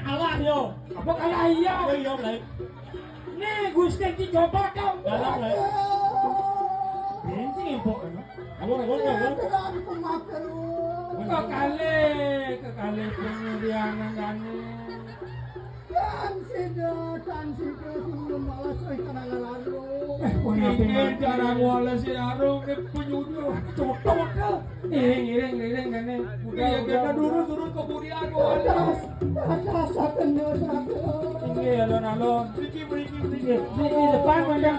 Alah yo, apa kalah iya? Yo lek. Nih Gusti dicoba kau. Alah lek. Benci empok kan. Kok kali pengudianan dane. Kan sida sebelum malas ikan lalu. Ini jarang wala si Arung ke penyuduh. Cokok kau. Iring dane. Udah kita durus kemudian wala. Rasa kenal satu. Ini alon-alon. Beri depan mandang